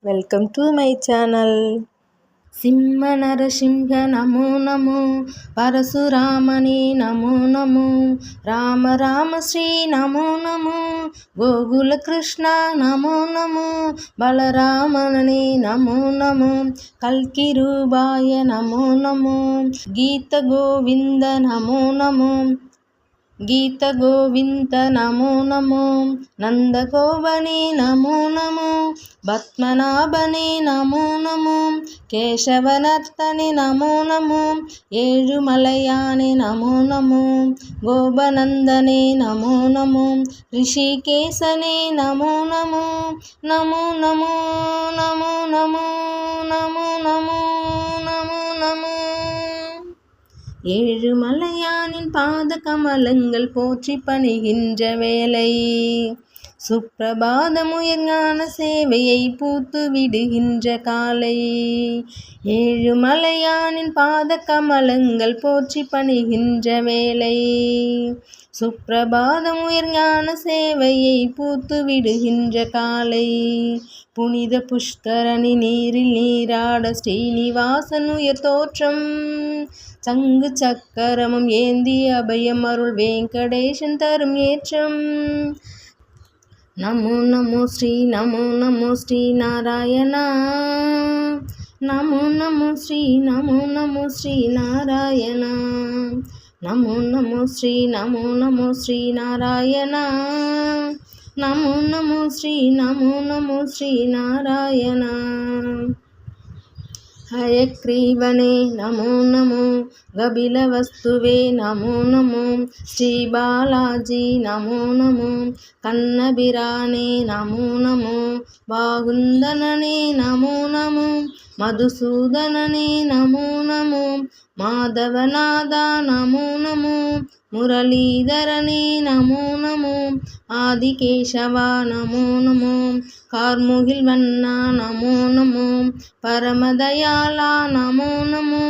Welcome to my channel. Singh Narasimha Namo Namo परशुरामने Namo Namo Ram Ram Shri Namo Namo Gokul Krishna Namo Namo बलरामने Namo Namo कल्कि रूपाय नमो नमो गीत गोविंद नमो नमो गीत गोविंद नमो नमो नंदगोपने नमो नमो पद्मनाभने नमो नमो केशवनर्तने नमो नमो ஏழுமலையானே நமோ நமோ கோபநந்தனே நமோ நமோ ரிஷிகேசனே நமோ நமோ நமோ நமோ நமோ நமோ நமோ நமோ நமோ நமோ ஏழுமலையானின் பாத கமலங்கள் போற்றி பணிகின்ற வேளை சுப்பிரபாதமுயர்ஞான சேவையை பூத்து விடுகின்ற காலை ஏழுமலையானின் பாத கமலங்கள் போற்றி பணிகின்ற வேளை சுப்பிரபாதமுயர்ஞான சேவையை பூத்து விடுகின்ற காலை புனித புஷ்கரணி நீரில் நீராட ஸ்ரீனிவாசன் உயர் தோற்றம் சங்கு சக்கரமும் ஏந்தி அபயம் அருள் வெங்கடேசன் தரும் ஏற்றம் நமோ நமோ ஸ்ரீ நமோ நமோ ஸ்ரீ நாராயணா நமோ நமோ ஸ்ரீ நமோ நமோ ஸ்ரீ நாராயணா நமோ நமோ ஸ்ரீ நமோ நமோ ஸ்ரீ நாராயணா நமோ நமோ ஸ்ரீ நமோ நமோ ஸ்ரீ நாராயணா हयग्रीवने नमो नमो कपिलवस्तुवे नमो नमो श्रीबालाजी नमो नमो कन्नबिराने नमो नमो बाहुन्दनने नमो नमो मधुसूदनने नमो नमो माधवनादा नमो नमो मुरलीधरने नमो नमो आदिकेशवा नमो नमो कार्मुगिल वन्ना नमो नमो परमदयाला नमो नमो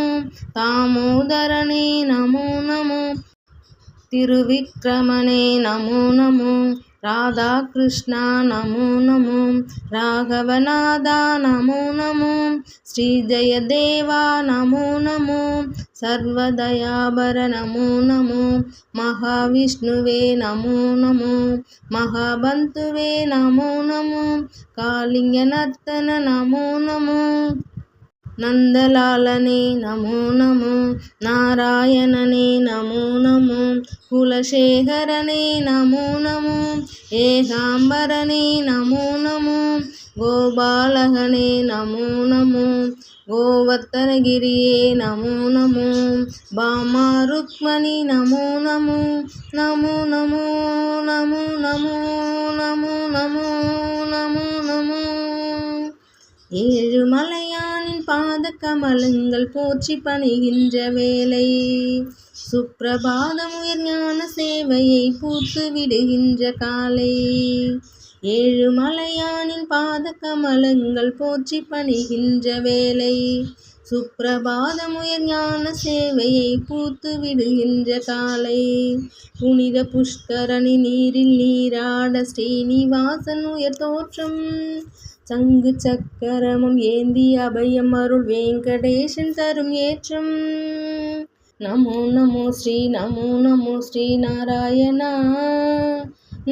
दामोदरने नमो नमो तिरुविक्रमणे नमो नमो राधा कृष्णा नमो नमो राघवनादा नमो नमो श्रीजयदेवा नमो नमो सर्वदयाबर नमो नमो महाविष्णुवे नमो नमो महाबंतुवे नमो नमो कालिंगनर्तन नमो नमो नंदलालने नमो नमो नारायणने नमो नमो कुलशेखरने नमो नमो ஏகாம்பரனே நமோ நமோ கோபாலகனே நமோ நமோ கோவர்த்தனகிரியே நமோ நமோ பாமா ருக்மணி நமோ நமோ நமோ நமோ நமோ நமோ நமோ நமோ நமோ நமோ ஏழுமலையானின் பாத கமலங்கள் போற்றி பணிகின்ற வேளை சுப்பிரபாதமுயர் ஞான சேவையை பூத்து விடுகின்ற காலை ஏழுமலையானின் பாத கமலங்கள் போற்றி பணிகின்ற வேளை சுப்பிரபாதமுயர் ஞான சேவையை பூத்து விடுகின்ற காலை புனித புஷ்கரணி நீரில் நீராட ஸ்ரீனிவாசன் உயர் தோற்றம் சங்கு சக்கரமும் ஏந்தி அபயம் அருள் வெங்கடேசன் தரும் ஏற்றம் நமோ நமோ ஸ்ரீ நமோ நமோ ஸ்ரீ நாராயணா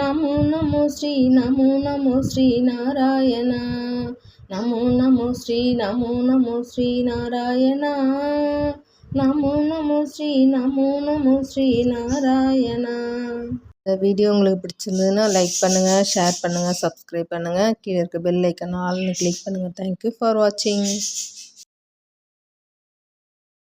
நமோ நமோ ஸ்ரீ நமோ நமோ ஸ்ரீ நாராயணா நமோ நமோ ஸ்ரீ நமோ நமோ ஸ்ரீ நாராயணா நமோ நமோ ஸ்ரீ நமோ நமோ ஸ்ரீ நாராயணா. இந்த வீடியோ உங்களுக்கு பிடிச்சிருந்ததுன்னா லைக் பண்ணுங்கள், ஷேர் பண்ணுங்கள், சப்ஸ்கிரைப் பண்ணுங்கள். கீழே இருக்க பெல் ஐக்கான் ஆல்னு கிளிக் பண்ணுங்கள். தேங்க்யூ ஃபார் வாட்சிங்.